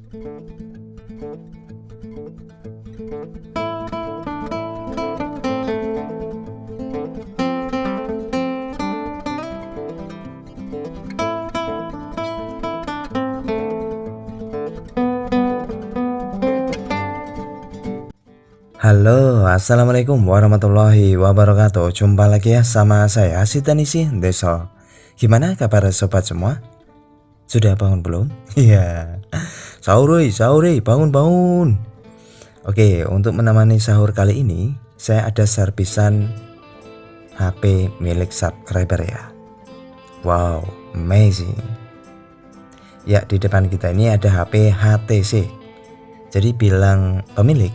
Halo, assalamualaikum warahmatullahi wabarakatuh. Jumpa lagi ya sama saya Sitanisi Deso. Gimana kabar sobat semua? Sudah bangun belum? Iya. Sahur, bangun. Oke, untuk menemani sahur kali ini, saya ada servisan HP milik subscriber ya. Wow, amazing. Ya, di depan kita ini ada HP HTC. Jadi bilang pemilik,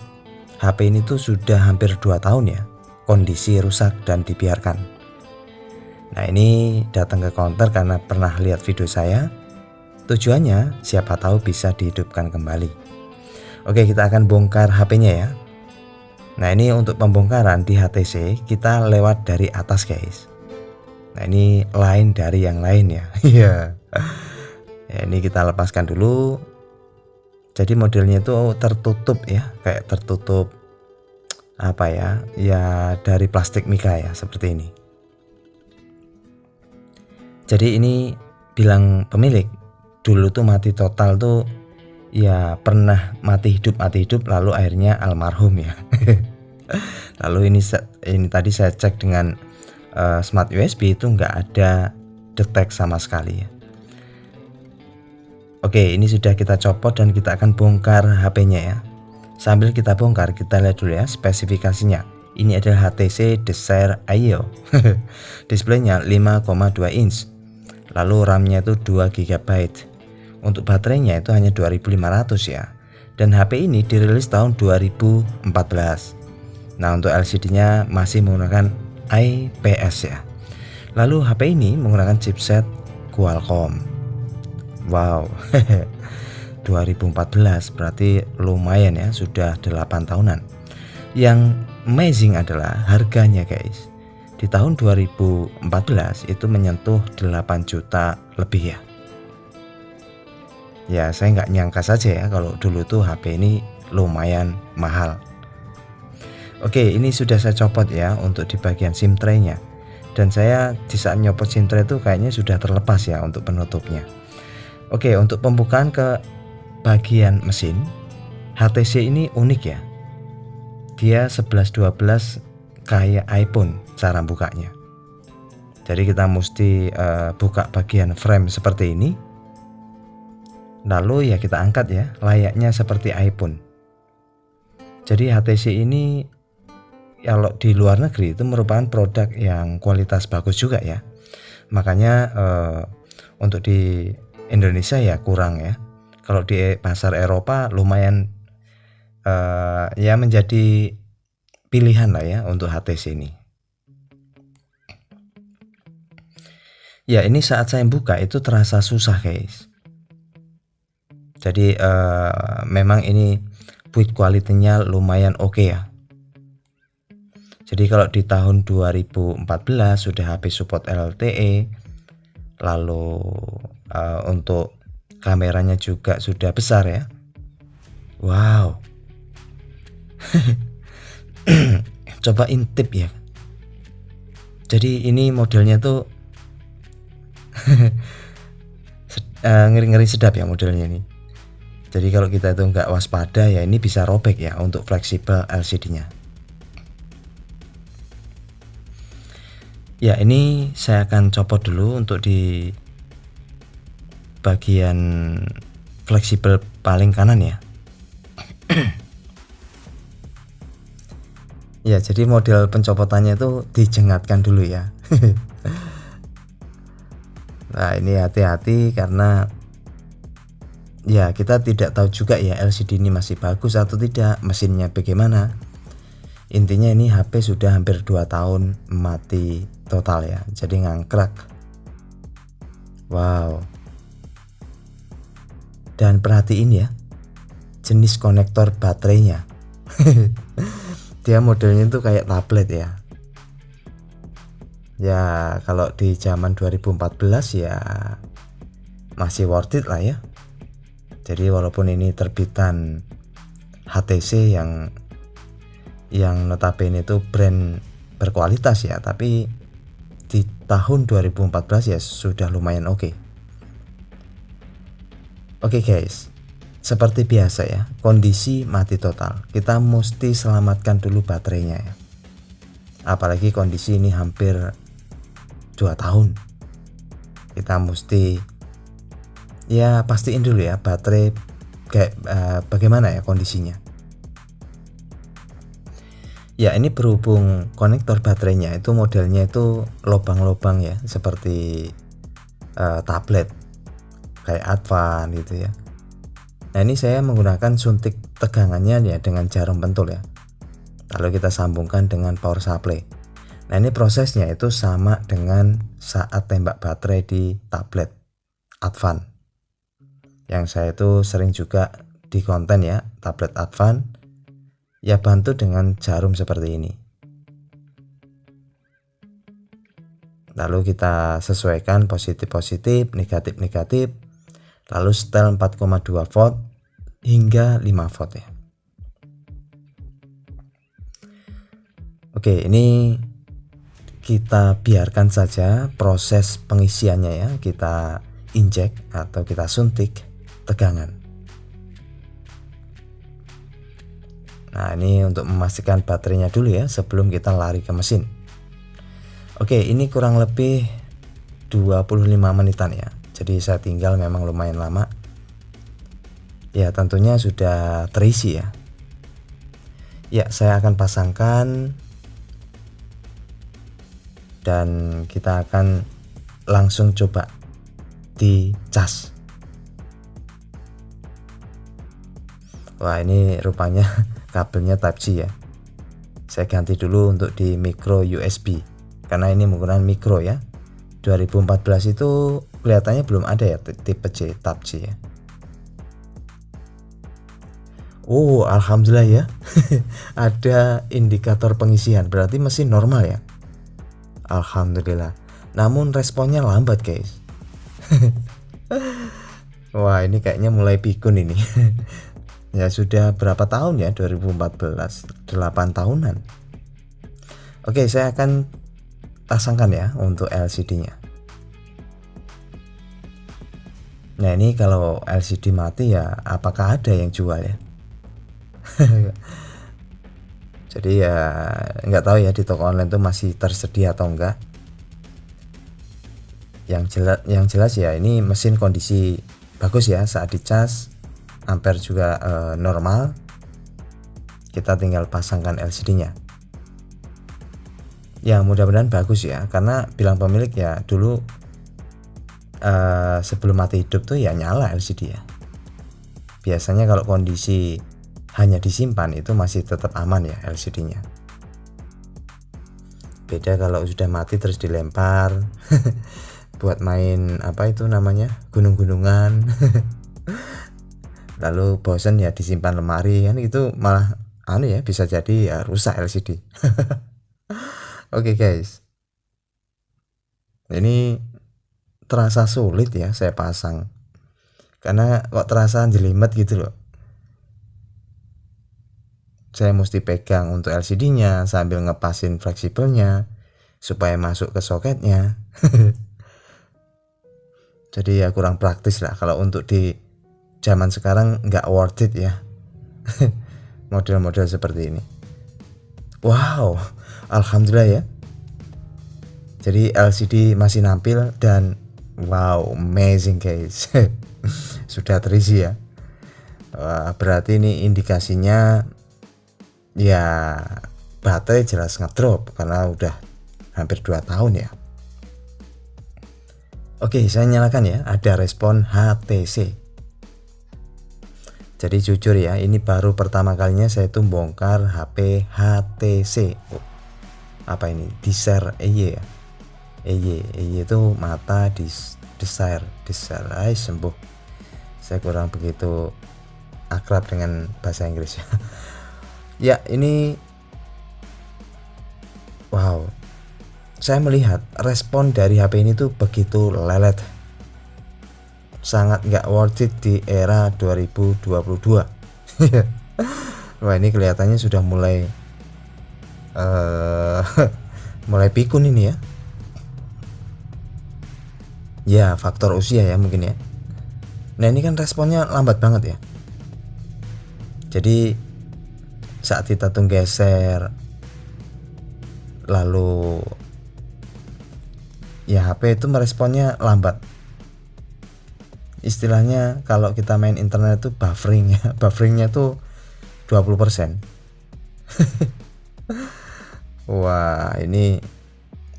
HP ini tuh sudah hampir 2 tahun ya, kondisi rusak dan dibiarkan. Nah, ini datang ke counter karena pernah lihat video saya. Tujuannya siapa tahu bisa dihidupkan kembali. Oke, kita akan bongkar HP-nya ya. Nah, ini untuk pembongkaran di HTC kita lewat dari atas guys. Nah, ini lain dari yang lain ya. Iya. Ya, ini kita lepaskan dulu. Jadi modelnya itu tertutup ya, kayak tertutup apa ya, ya dari plastik mika ya, seperti ini. Jadi ini bilang pemilik, dulu tuh mati total tuh ya, pernah mati hidup lalu akhirnya almarhum ya. Lalu ini tadi saya cek dengan smart USB itu nggak ada detek sama sekali ya. Oke, ini sudah kita copot dan kita akan bongkar HP-nya ya. Sambil kita bongkar, kita lihat dulu ya spesifikasinya. Ini adalah HTC Desire IO. Displaynya 5,2 inch. Lalu RAM-nya itu 2 GB. Untuk baterainya itu hanya 2500 ya. Dan HP ini dirilis tahun 2014. Nah, untuk LCD-nya masih menggunakan IPS ya. Lalu HP ini menggunakan chipset Qualcomm. Wow, 2014 berarti lumayan ya, sudah 8 tahunan. Yang amazing adalah harganya guys. Di tahun 2014 itu menyentuh 8 juta lebih ya. Ya, saya nggak nyangka saja ya kalau dulu tuh HP ini lumayan mahal. Oke, ini sudah saya copot ya untuk di bagian SIM tray-nya. Dan saya di saat nyopot SIM tray itu kayaknya sudah terlepas ya untuk penutupnya. Oke, untuk pembukaan ke bagian mesin, HTC ini unik ya. Dia 11-12 kayak iPhone cara bukanya. Jadi kita mesti buka bagian frame seperti ini. Lalu ya kita angkat ya, layaknya seperti iPhone. Jadi HTC ini kalau di luar negeri itu merupakan produk yang kualitas bagus juga ya. Makanya untuk di Indonesia ya kurang ya. Kalau di pasar Eropa lumayan ya menjadi pilihan lah ya untuk HTC ini. Ya, ini saat saya buka itu terasa susah guys. Jadi memang ini build quality-nya lumayan oke ya. Jadi kalau di tahun 2014 sudah HP support LTE. Lalu untuk kameranya juga sudah besar ya. Wow. Coba intip ya. Jadi ini modelnya tuh ngeri-ngeri sedap ya modelnya ini. Jadi kalau kita itu nggak waspada ya, ini bisa robek ya untuk fleksibel LCD-nya. Ya, ini saya akan copot dulu untuk di bagian fleksibel paling kanan ya. Ya, jadi model pencopotannya itu dijengatkan dulu ya. Nah, ini hati-hati karena ya kita tidak tahu juga ya LCD ini masih bagus atau tidak, mesinnya bagaimana. Intinya ini HP sudah hampir 2 tahun mati total ya, jadi ngangkrak. Wow. Dan perhatiin ya jenis konektor baterainya. Dia modelnya tuh kayak tablet ya. Ya kalau di zaman 2014 ya masih worth it lah ya. Jadi walaupun ini terbitan HTC yang notabene itu brand berkualitas ya, tapi di tahun 2014 ya sudah lumayan oke. Oke guys, seperti biasa ya, kondisi mati total, kita mesti selamatkan dulu baterainya ya. Apalagi kondisi ini hampir 2 tahun, kita mesti ya pastiin dulu ya baterai kayak bagaimana ya kondisinya. Ya ini berhubung konektor baterainya itu modelnya itu lubang-lubang ya, seperti tablet kayak Advan gitu ya. Nah ini saya menggunakan suntik tegangannya ya dengan jarum pentul ya, lalu kita sambungkan dengan power supply. Nah ini prosesnya itu sama dengan saat tembak baterai di tablet Advan yang saya itu sering juga di konten ya, tablet Advan ya, bantu dengan jarum seperti ini. Lalu kita sesuaikan positif-positif, negatif-negatif, lalu setel 4,2 volt hingga 5 volt ya. Oke, ini kita biarkan saja proses pengisiannya ya, kita injek atau kita suntik tegangan. Nah ini untuk memastikan baterainya dulu ya sebelum kita lari ke mesin. Oke, ini kurang lebih 25 menitan ya, jadi saya tinggal memang lumayan lama ya, tentunya sudah terisi ya. Ya saya akan pasangkan dan kita akan langsung coba di cas. Wah ini rupanya kabelnya Type C ya, saya ganti dulu untuk di micro USB karena ini menggunakan micro ya. 2014 itu kelihatannya belum ada ya tipe C, Type C ya. Oh alhamdulillah ya ada indikator pengisian, berarti mesin normal ya, alhamdulillah. Namun responnya lambat guys. Wah ini kayaknya mulai pikun ini. Ya sudah berapa tahun ya, 2014, 8 tahunan. Oke, saya akan pasangkan ya untuk LCD nya. Nah ini kalau LCD mati ya apakah ada yang jual ya? Jadi ya nggak tahu ya di toko online tuh masih tersedia atau enggak. Yang jelas ya ini mesin kondisi bagus ya saat dicas, ampere juga normal. Kita tinggal pasangkan LCD-nya. Ya mudah-mudahan bagus ya, karena bilang pemilik ya dulu sebelum mati hidup tuh ya nyala LCD ya. Biasanya kalau kondisi hanya disimpan itu masih tetap aman ya LCD-nya. Beda kalau sudah mati terus dilempar buat main apa itu namanya, gunung-gunungan. Lalu bosen ya disimpan lemari kan, itu malah ya bisa jadi ya rusak LCD. Oke guys, ini terasa sulit ya saya pasang karena kok terasa jelimet gitu loh. Saya mesti pegang untuk LCD nya sambil ngepasin fleksibelnya supaya masuk ke soketnya. Jadi ya kurang praktis lah kalau untuk di zaman sekarang, nggak worth it ya. Model-model seperti ini. Wow, alhamdulillah ya. Jadi LCD masih nampil dan wow, amazing guys. Sudah terisi ya. Wah, berarti ini indikasinya ya baterai jelas ngedrop karena udah hampir 2 tahun ya. Oke, saya nyalakan ya, ada respon HTC. Jadi jujur ya, ini baru pertama kalinya saya tuh bongkar HP HTC. Apa ini? Desire EY ya. EY itu mata Desire. Ay sembuh. Saya kurang begitu akrab dengan bahasa Inggris ya. Ya, ini wow. Saya melihat respon dari HP ini tuh begitu lelet. sangat nggak worth it di era 2022. Wah, ini kelihatannya sudah mulai mulai pikun ini ya. Ya, faktor usia ya mungkin ya. Nah, ini kan responnya lambat banget ya. Jadi saat kita tuh geser, lalu ya HP itu meresponnya lambat. Istilahnya kalau kita main internet itu buffering ya. Bufferingnya tuh 20%. Wah, ini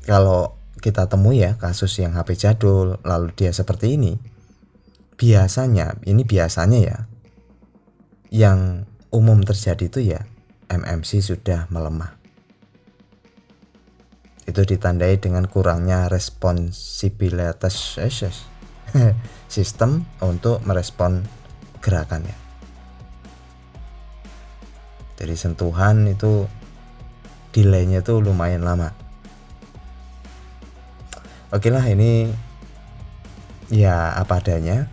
kalau kita temui ya kasus yang HP jadul lalu dia seperti ini, biasanya ya, yang umum terjadi itu ya MMC sudah melemah. Itu ditandai dengan kurangnya responsibilitas sistem untuk merespon gerakannya. Jadi sentuhan itu delaynya tuh lumayan lama. Oke lah, ini ya apa adanya.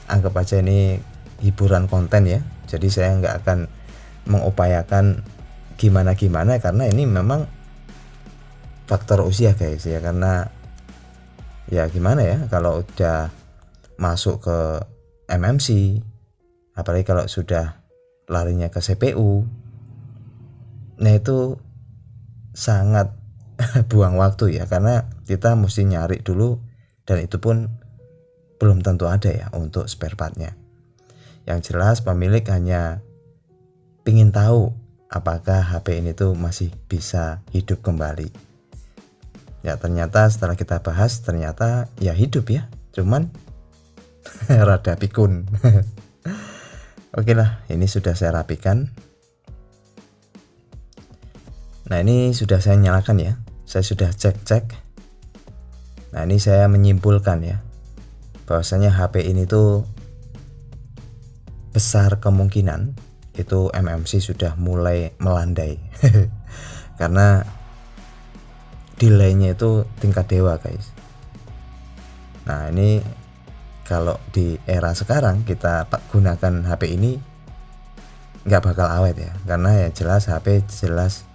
Anggap aja ini hiburan konten ya. Jadi saya nggak akan mengupayakan gimana-gimana karena ini memang faktor usia guys ya. Karena ya gimana ya, kalau udah masuk ke MMC, apalagi kalau sudah larinya ke CPU, nah itu sangat buang waktu ya, karena kita mesti nyari dulu dan itu pun belum tentu ada ya untuk spare partnya. Yang jelas pemilik hanya ingin tahu apakah HP ini tuh masih bisa hidup kembali. Ya ternyata setelah kita bahas ternyata ya hidup ya, cuman rada pikun. Oke lah, ini sudah saya rapikan. Nah, ini sudah saya nyalakan ya. Saya sudah cek. Nah, ini saya menyimpulkan ya, bahwasanya HP ini tuh besar kemungkinan itu MMC sudah mulai melandai. Karena delaynya itu tingkat dewa guys. Nah, ini kalau di era sekarang kita gunakan HP ini nggak bakal awet ya, karena ya jelas HP jelas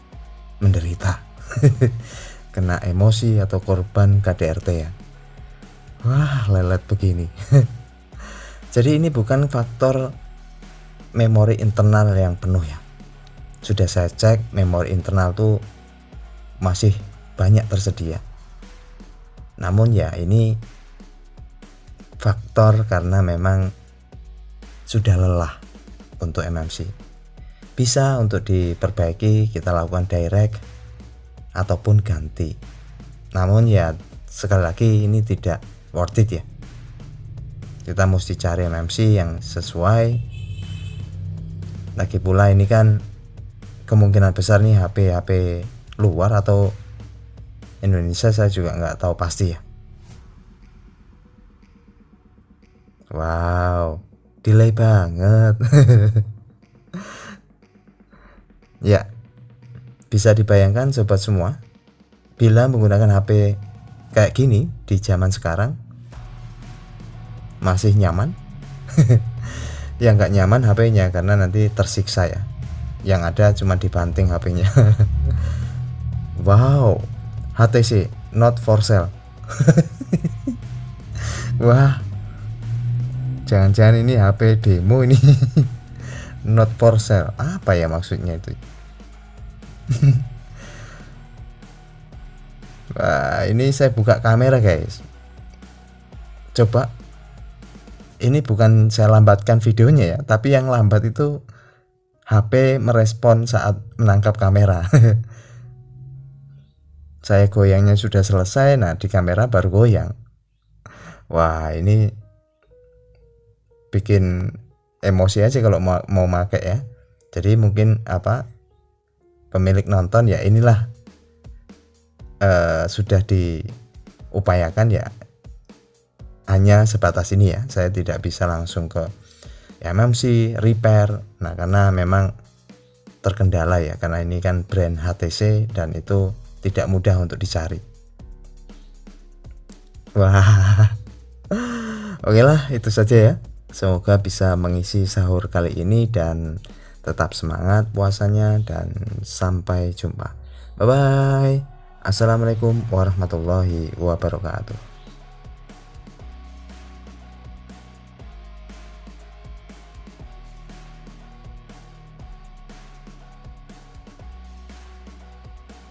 menderita. Kena emosi atau korban KDRT ya. Wah, lelet begini. Jadi ini bukan faktor memori internal yang penuh ya. Sudah saya cek, memori internal tuh masih banyak tersedia. Namun ya ini faktor karena memang sudah lelah untuk MMC. Bisa untuk diperbaiki, kita lakukan direct ataupun ganti. Namun ya sekali lagi ini tidak worth it ya. Kita mesti cari MMC yang sesuai. Lagi pula ini kan kemungkinan besar nih HP luar atau Indonesia saya juga nggak tahu pasti ya. Wow, delay banget. Ya, bisa dibayangkan sobat semua, bila menggunakan HP kayak gini di zaman sekarang masih nyaman. Ya nggak nyaman HP-nya karena nanti tersiksa ya. Yang ada cuma dibanting HP-nya. Wow, HTC not for sale. Wah, jangan-jangan ini HP demo ini. Not for sale, apa ya maksudnya itu? Wah, ini saya buka kamera guys. Coba, ini bukan saya lambatkan videonya ya, tapi yang lambat itu HP merespon saat menangkap kamera. Saya goyangnya sudah selesai, nah di kamera baru goyang. Wah, ini bikin emosi aja kalau mau pakai ya. Jadi mungkin pemilik nonton ya inilah sudah diupayakan ya, hanya sebatas ini ya. Saya tidak bisa langsung ke MMC repair. Nah, karena memang terkendala ya, karena ini kan brand HTC dan itu tidak mudah untuk dicari. Wah, Oke lah, itu saja ya. Semoga bisa mengisi sahur kali ini dan tetap semangat puasanya dan sampai jumpa. Bye bye. Assalamualaikum warahmatullahi wabarakatuh.